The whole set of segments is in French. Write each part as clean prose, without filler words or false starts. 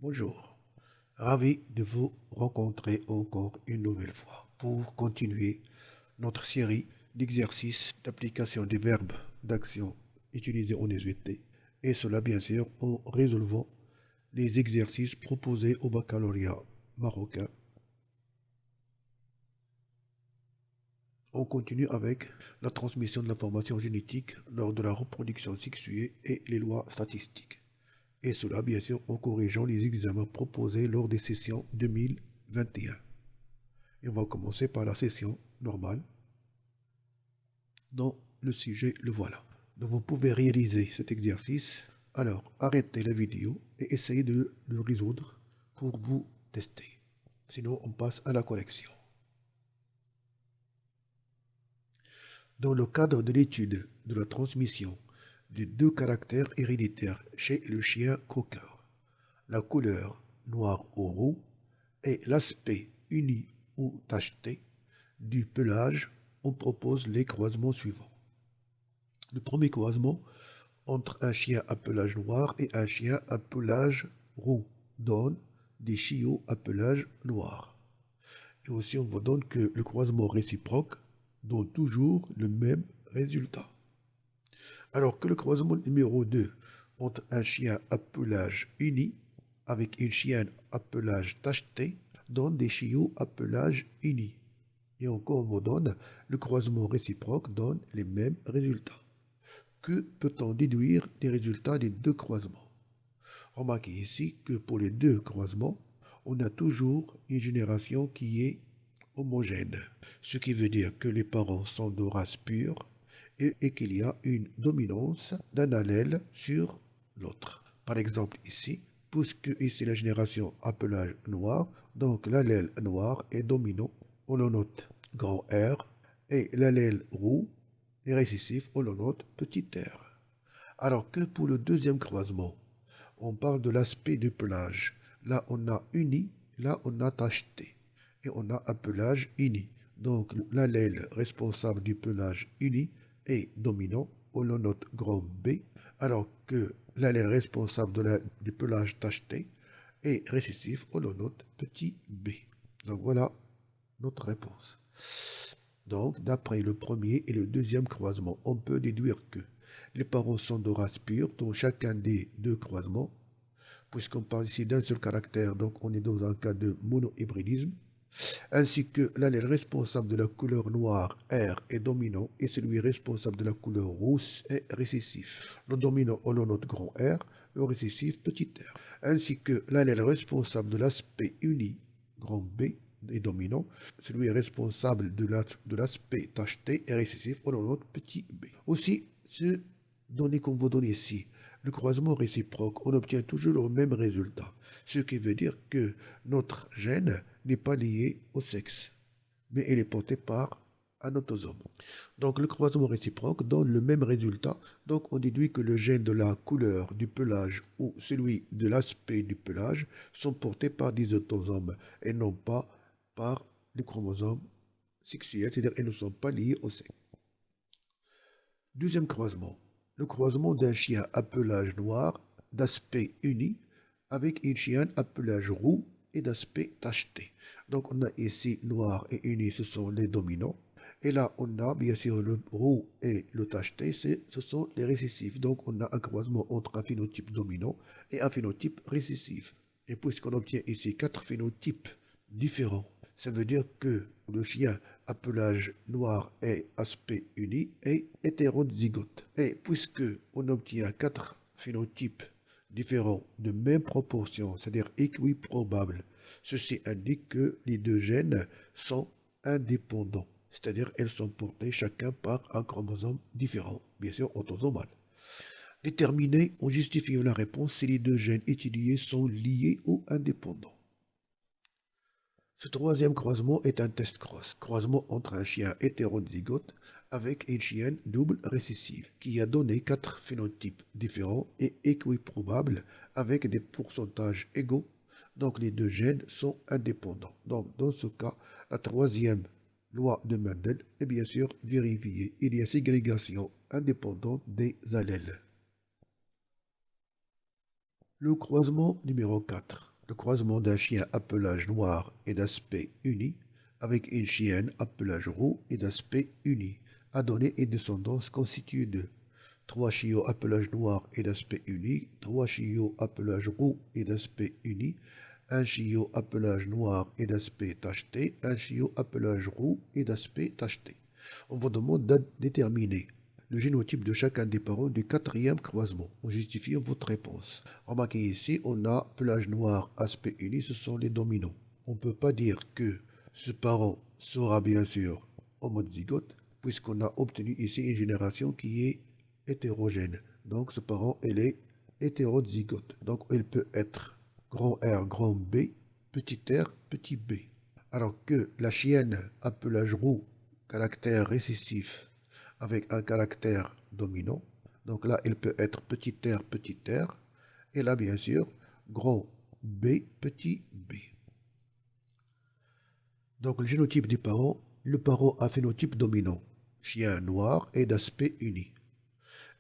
Bonjour, ravi de vous rencontrer encore une nouvelle fois pour continuer notre série d'exercices d'application des verbes d'action utilisés en SVT et cela bien sûr en résolvant les exercices proposés au baccalauréat marocain. On continue avec la transmission de l'information génétique lors de la reproduction sexuée et les lois statistiques. Et cela, bien sûr, en corrigeant les examens proposés lors des sessions 2021. Et on va commencer par la session normale, dont le sujet, le voilà. Donc vous pouvez réaliser cet exercice. Alors, arrêtez la vidéo et essayez de le résoudre pour vous tester. Sinon, on passe à la correction. Dans le cadre de l'étude de la transmission des deux caractères héréditaires chez le chien cocker, la couleur noir ou roux et l'aspect uni ou tacheté du pelage, on propose les croisements suivants. Le premier croisement entre un chien à pelage noir et un chien à pelage roux donne des chiots à pelage noir. Et aussi on vous donne que le croisement réciproque donne toujours le même résultat. Alors que le croisement numéro 2 entre un chien à pelage uni avec une chienne à pelage tacheté donne des chiots à pelage uni. Et encore on vous donne le croisement réciproque donne les mêmes résultats. Que peut-on déduire des résultats des deux croisements? Remarquez ici que pour les deux croisements, on a toujours une génération qui est homogène, ce qui veut dire que les parents sont de race pure et qu'il y a une dominance d'un allèle sur l'autre. Par exemple ici, puisque ici la génération à pelage noir, donc l'allèle noir est dominant, on le note grand R, et l'allèle roux est récessif, on le note petit r. Alors que pour le deuxième croisement, on parle de l'aspect du pelage. Là, on a uni, là, on a tacheté. Et on a un pelage uni. Donc, l'allèle responsable du pelage uni est dominant, on le note grand B, alors que l'allèle responsable du pelage tacheté est récessif, on le note petit b. Donc, voilà notre réponse. Donc, d'après le premier et le deuxième croisement, on peut déduire que les parents sont de race pure dans chacun des deux croisements, puisqu'on parle ici d'un seul caractère, donc on est dans un cas de monohybridisme, ainsi que l'allèle responsable de la couleur noire R est dominant et celui responsable de la couleur rousse est récessif. Le dominant on le note grand R, le récessif petit r, ainsi que l'allèle responsable de l'aspect uni grand B est dominant, celui responsable de l'aspect tacheté est récessif, on le note petit b. Aussi, ce donné qu'on vous donne ici, le croisement réciproque, on obtient toujours le même résultat, ce qui veut dire que notre gène n'est pas lié au sexe, mais elle est portée par un autosome. Donc le croisement réciproque donne le même résultat, donc on déduit que le gène de la couleur du pelage ou celui de l'aspect du pelage sont portés par des autosomes et non pas par les chromosomes sexuels, c'est-à-dire qu'ils ne sont pas liés au sexe. Deuxième croisement, le croisement d'un chien à pelage noir d'aspect uni avec une chienne à pelage roux et d'aspect tacheté. Donc on a ici noir et uni, ce sont les dominants. Et là, on a bien sûr le roux et le tacheté, ce sont les récessifs. Donc on a un croisement entre un phénotype dominant et un phénotype récessif. Et puisqu'on obtient ici 4 phénotypes différents, ça veut dire que le chien à pelage noir et aspect uni est hétérozygote. Et puisque on obtient 4 phénotypes différents de même proportion, c'est-à-dire équiprobables, ceci indique que les deux gènes sont indépendants, c'est-à-dire elles sont portées chacun par un chromosome différent, bien sûr autosomal. Déterminer en justifiant la réponse si les deux gènes étudiés sont liés ou indépendants. Ce troisième croisement est un test cross, croisement entre un chien hétérozygote avec une chienne double récessive, qui a donné 4 phénotypes différents et équiprobables avec des pourcentages égaux, donc les deux gènes sont indépendants. Donc dans ce cas, la troisième loi de Mendel est bien sûr vérifiée. Il y a ségrégation indépendante des allèles. Le croisement numéro 4. Le croisement d'un chien à pelage noir et d'aspect uni avec une chienne à pelage roux et d'aspect uni a donné une descendance constituée de 3 chiots à pelage noir et d'aspect uni, 3 chiots à pelage roux et d'aspect uni, un chiot à pelage noir et d'aspect tacheté, un chiot à pelage roux et d'aspect tacheté. On vous demande de déterminer le génotype de chacun des parents du quatrième croisement en justifiant votre réponse. Remarquez ici, on a pelage noir, aspect uni, ce sont les dominants. On ne peut pas dire que ce parent sera bien sûr homozygote, puisqu'on a obtenu ici une génération qui est hétérogène. Donc ce parent, elle est hétérozygote. Donc il peut être grand R, grand B, petit r, petit b. Alors que la chienne à pelage roux, caractère récessif, avec un caractère dominant, donc là, il peut être petit r, et là, bien sûr, grand B, petit b. Donc le génotype des parents, le parent a phénotype dominant, chien noir et d'aspect uni,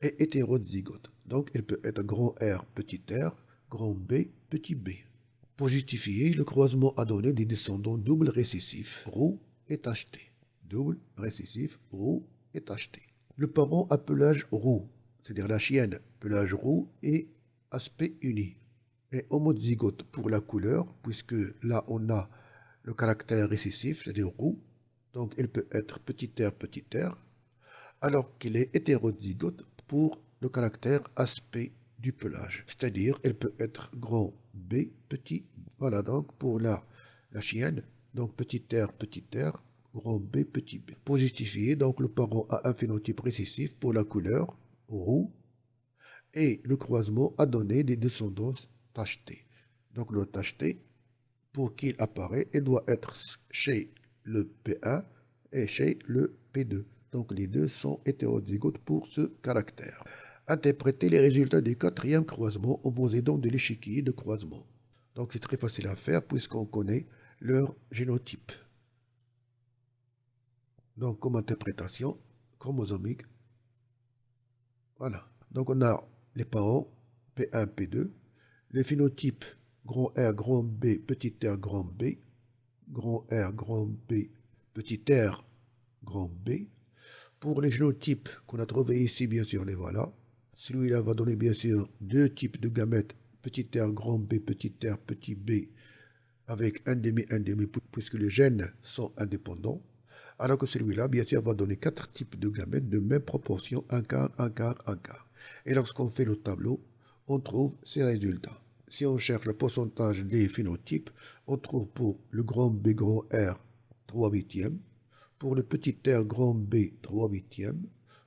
et hétérozygote. Donc il peut être grand R, grand B, petit b. Pour justifier, le croisement a donné des descendants double récessifs, roux et tachetés. Double récessif, roux et tacheté. Le parent à pelage roux, c'est-à-dire la chienne, pelage roux et aspect uni, est homozygote pour la couleur, puisque là on a le caractère récessif, c'est-à-dire roux, donc il peut être petit r, alors qu'il est hétérozygote pour le caractère aspect du pelage, c'est-à-dire il peut être grand B, petit. Voilà donc pour la chienne, donc petit r, grand B, petit b. Pour justifier, donc le parent a un phénotype récessif pour la couleur, roux, et le croisement a donné des descendances tachetées. Donc le tacheté, pour qu'il apparaît, il doit être chez le P1 et chez le P2. Donc les deux sont hétérozygotes pour ce caractère. Interprétez les résultats du quatrième croisement en vous aidant de l'échiquier de croisement. Donc c'est très facile à faire puisqu'on connaît leur génotype. Donc comme interprétation chromosomique, voilà. Donc on a les parents P1, P2, les phénotypes grand R, grand B, petit r, grand B, grand R, grand B, petit r, grand B. Pour les génotypes qu'on a trouvés ici, bien sûr, les voilà. Celui-là va donner bien sûr deux types de gamètes, petit r, grand B, petit r, petit b, avec un demi, puisque les gènes sont indépendants. Alors que celui-là, bien sûr, va donner quatre types de gamètes de même proportion, un quart, un quart, un quart. Et lorsqu'on fait le tableau, on trouve ces résultats. Si on cherche le pourcentage des phénotypes, on trouve pour le grand B, grand R, 3 huitièmes, pour le petit r, grand B, 3 huitièmes,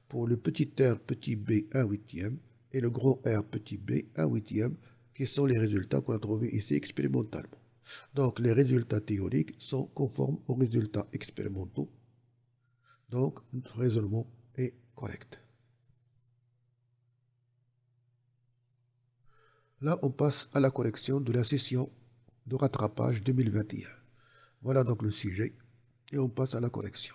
pour le petit r, petit b, 1 huitième, et le grand R, petit b, 1 huitième, qui sont les résultats qu'on a trouvés ici expérimentalement. Donc les résultats théoriques sont conformes aux résultats expérimentaux. Donc notre raisonnement est correct. Là, on passe à la correction de la session de rattrapage 2021. Voilà donc le sujet et on passe à la correction.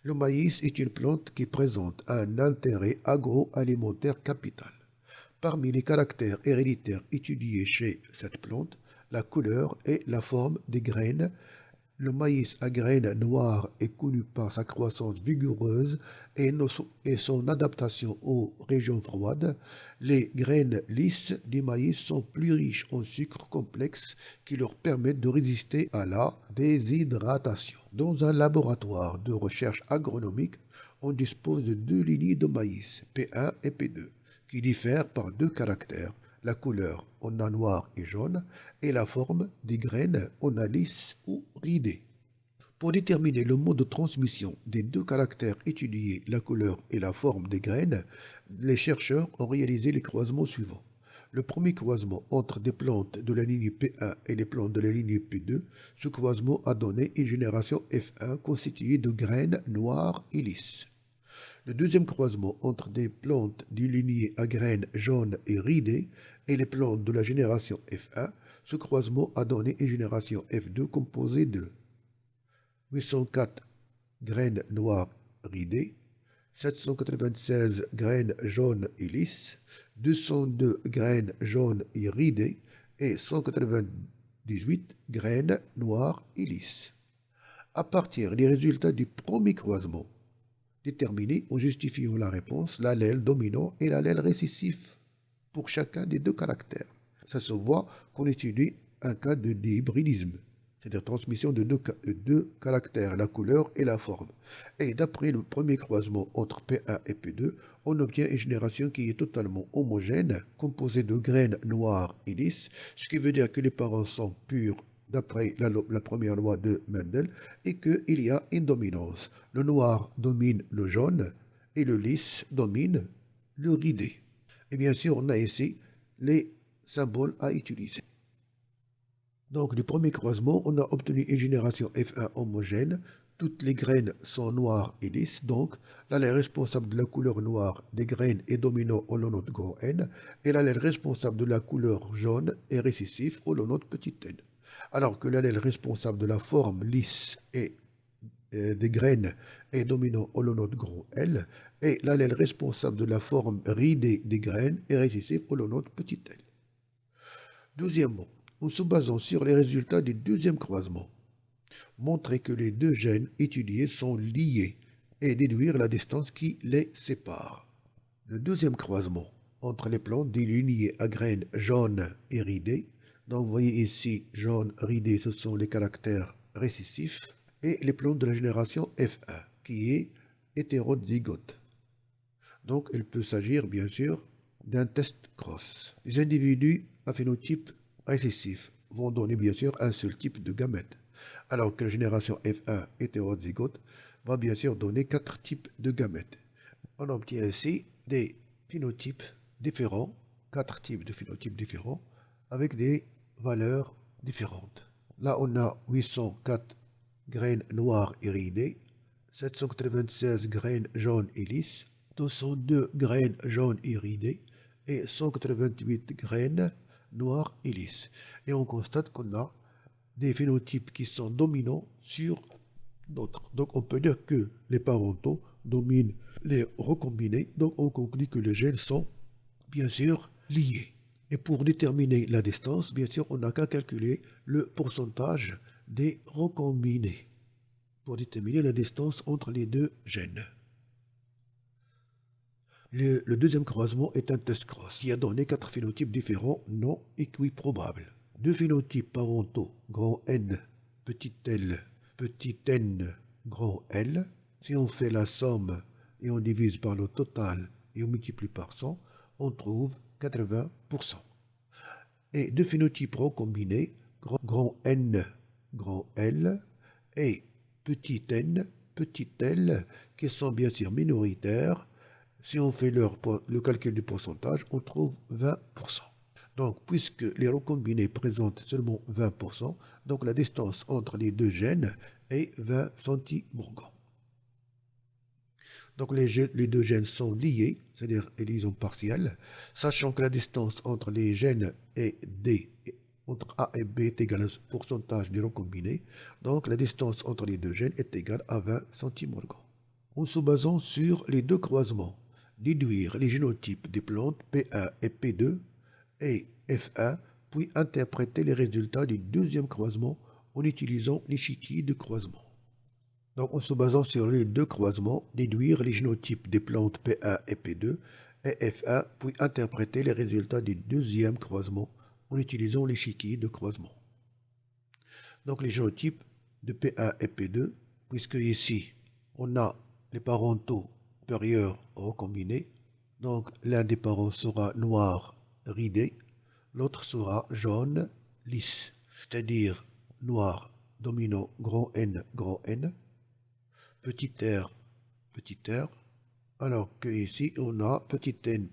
Le maïs est une plante qui présente un intérêt agroalimentaire capital. Parmi les caractères héréditaires étudiés chez cette plante, la couleur et la forme des graines. Le maïs à graines noires est connu par sa croissance vigoureuse et son adaptation aux régions froides. Les graines lisses du maïs sont plus riches en sucre complexe qui leur permettent de résister à la déshydratation. Dans un laboratoire de recherche agronomique, on dispose de deux lignées de maïs, P1 et P2, qui diffèrent par deux caractères. La couleur, on a noir et jaune, et la forme des graines, on a lisse ou ridée. Pour déterminer le mode de transmission des deux caractères étudiés, la couleur et la forme des graines, les chercheurs ont réalisé les croisements suivants. Le premier croisement entre des plantes de la lignée P1 et les plantes de la lignée P2, ce croisement a donné une génération F1 constituée de graines noires et lisses. Le deuxième croisement entre des plantes d'une lignée à graines jaunes et ridées et les plantes de la génération F1, ce croisement a donné une génération F2 composée de 804 graines noires ridées, 796 graines jaunes et lisses, 202 graines jaunes et ridées et 198 graines noires et lisses. À partir des résultats du premier croisement, déterminés en justifiant la réponse, l'allèle dominant et l'allèle récessif pour chacun des deux caractères. Ça se voit qu'on étudie un cas de dihybridisme, c'est-à-dire transmission de deux caractères, la couleur et la forme. Et d'après le premier croisement entre P1 et P2, on obtient une génération qui est totalement homogène, composée de graines noires et lisses, ce qui veut dire que les parents sont purs d'après la première loi de Mendel, et qu'il y a une dominance. Le noir domine le jaune, et le lisse domine le ridé. Et bien sûr, on a ici les symboles à utiliser. Donc, du premier croisement, on a obtenu une génération F1 homogène. Toutes les graines sont noires et lisses, donc l'allèle responsable de la couleur noire des graines est dominant au long de grand N, et l'allèle responsable de la couleur jaune est récessif au long de petit n. Alors que l'allèle responsable de la forme lisse et des graines est dominant au long de grand L, et l'allèle responsable de la forme ridée des graines est récessif au long de petit l. Deuxièmement, en se basant sur les résultats du deuxième croisement, montrer que les deux gènes étudiés sont liés et déduire la distance qui les sépare. Le deuxième croisement entre les plantes des lignées à graines jaunes et ridées, donc vous voyez ici jaune, ridé, ce sont les caractères récessifs, et les plantes de la génération F1 qui est hétérozygote. Donc il peut s'agir bien sûr d'un test cross. Les individus à phénotype récessif vont donner bien sûr un seul type de gamète, alors que la génération F1 hétérozygote va bien sûr donner 4 types de gamètes. On obtient ainsi des phénotypes différents, 4 types de phénotypes différents, avec des valeurs différentes. Là, on a 804 graines noires et ridées, 796 graines jaunes et lisses, 202 graines jaunes et ridées et 188 graines noires et lisses. Et on constate qu'on a des phénotypes qui sont dominants sur d'autres. Donc on peut dire que les parentaux dominent les recombinés, donc on conclut que les gènes sont bien sûr liés. Et pour déterminer la distance, bien sûr, on n'a qu'à calculer le pourcentage des recombinés pour déterminer la distance entre les deux gènes. Le deuxième croisement est un test cross qui a donné 4 phénotypes différents non équiprobables. 2 phénotypes parentaux, grand N, petit n, grand L. Si on fait la somme et on divise par le total et on multiplie par 100, on trouve 80%. Et 2 phénotypes recombinés, grand N, grand L, et petit n, petit l, qui sont bien sûr minoritaires. Si on fait le calcul du pourcentage, on trouve 20%. Donc, puisque les recombinés présentent seulement 20%, donc la distance entre les deux gènes est 20 centimorgans. Donc les deux gènes sont liés, c'est-à-dire liaison partielle, sachant que la distance entre les gènes est D, entre A et B est égale au pourcentage des recombinés, donc la distance entre les deux gènes est égale à 20 centimorgans. En se basant sur les deux croisements, déduire les génotypes des plantes P1 et P2 et F1, puis interpréter les résultats du deuxième croisement en utilisant l'échiquier de croisement. Donc, en se basant sur les deux croisements, déduire les génotypes des plantes P1 et P2 et F1, puis interpréter les résultats du deuxième croisement en utilisant l'échiquier de croisement. Donc, les génotypes de P1 et P2, puisque ici, on a les parentaux supérieurs recombinés, donc l'un des parents sera noir ridé, l'autre sera jaune lisse, c'est-à-dire noir dominant grand N, petit r, alors que ici on a petit n,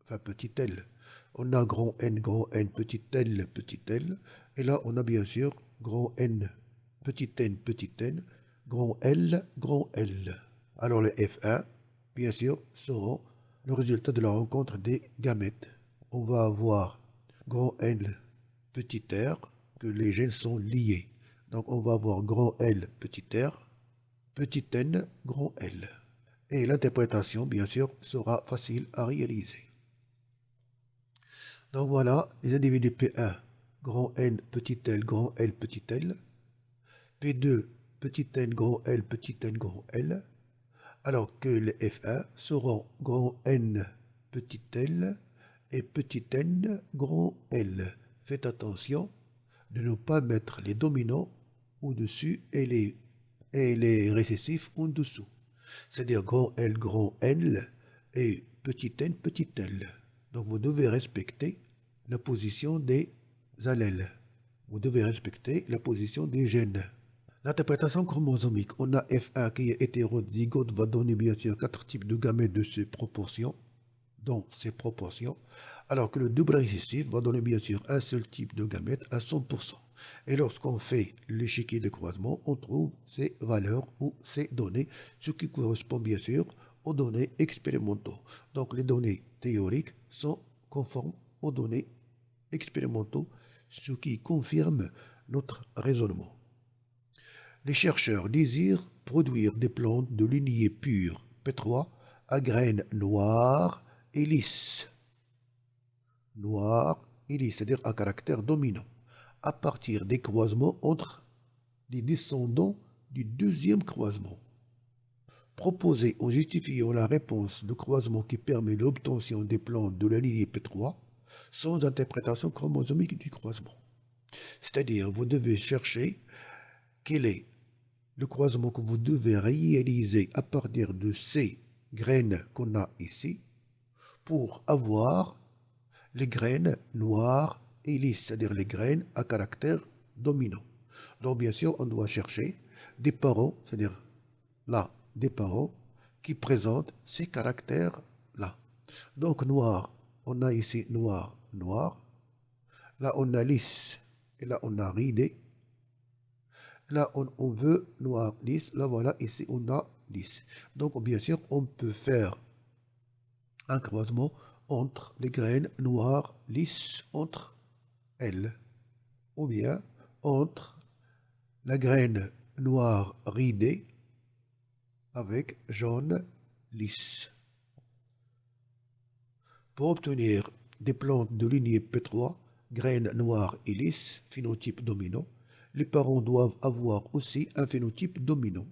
enfin petit l. On a grand N, petit l, et là on a bien sûr grand N, grand L, Alors les F1, bien sûr, seront le résultat de la rencontre des gamètes. On va avoir grand N, petit r, que les gènes sont liés. Donc on va avoir grand L, petit r, petit n, grand L. et l'interprétation, bien sûr, sera facile à réaliser. Donc voilà, les individus P1, grand N, petit l, grand L, petit l, P2, petit n, grand L, petit n, grand L, alors que les F1 seront grand N, petit l et petit n, grand L. Faites attention de ne pas mettre les dominants au-dessus et les récessifs en dessous. C'est-à-dire grand N et petit n, petit l. Donc vous devez respecter la position des allèles. Vous devez respecter la position des gènes. L'interprétation chromosomique, on a F1 qui est hétérozygote, va donner bien sûr 4 types de gamètes de ces proportions, alors que le double récessif va donner bien sûr un seul type de gamète à 100%. Et lorsqu'on fait l'échiquier de croisement, on trouve ces valeurs ou ces données, ce qui correspond bien sûr aux données expérimentaux. Donc les données théoriques sont conformes aux données expérimentaux, ce qui confirme notre raisonnement. Les chercheurs désirent produire des plantes de lignée pure, P3, à graines noires et lisses. Noires et lisses, c'est-à-dire à caractère dominant, à partir des croisements entre les descendants du deuxième croisement. Proposé en justifiant la réponse de croisement qui permet l'obtention des plantes de la lignée P3 sans interprétation chromosomique du croisement. C'est-à-dire, vous devez chercher quel est le croisement que vous devez réaliser à partir de ces graines qu'on a ici pour avoir les graines noires et lisses, c'est-à-dire les graines à caractère dominant. Donc bien sûr, on doit chercher des parents, c'est-à-dire là, des parents qui présentent ces caractères-là. Donc noir, on a ici noir, noir. Là, on a lisse et là, on a ridé. Là, on veut noir lisse. Là, voilà, ici, on a lisse. Donc, bien sûr, on peut faire un croisement entre les graines noires lisses entre elles. Ou bien entre la graine noire ridée avec jaune lisse. Pour obtenir des plantes de lignée P3, graines noires et lisses, phénotype dominant, les parents doivent avoir aussi un phénotype dominant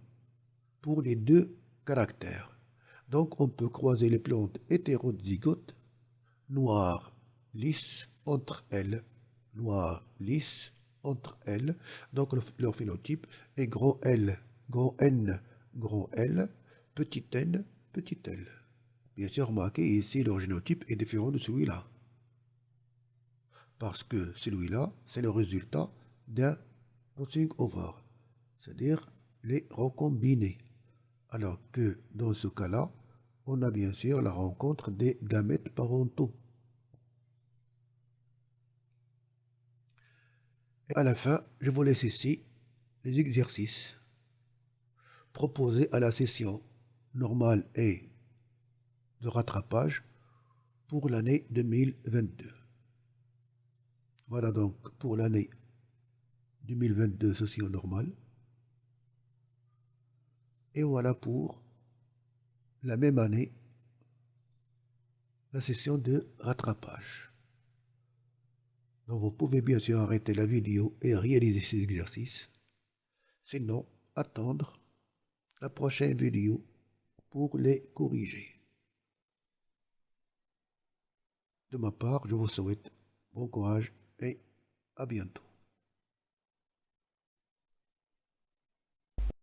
pour les deux caractères. Donc on peut croiser les plantes hétérozygotes, noires, lisses entre elles, noires, lisses entre elles. Donc leur phénotype est grand L, grand N, grand L, petit n, petit l. Bien sûr, remarquez ici leur génotype est différent de celui-là. Parce que celui-là, c'est le résultat d'un crossing over, c'est-à-dire les recombinés. Alors que dans ce cas-là, on a bien sûr la rencontre des gamètes parentaux. Et à la fin, je vous laisse ici les exercices proposés à la session normale et de rattrapage pour l'année 2022. Voilà donc pour l'année 2022 session normale. Et voilà pour la même année la session de rattrapage. Donc vous pouvez bien sûr arrêter la vidéo et réaliser ces exercices. Sinon, attendre la prochaine vidéo pour les corriger. De ma part, je vous souhaite bon courage et à bientôt.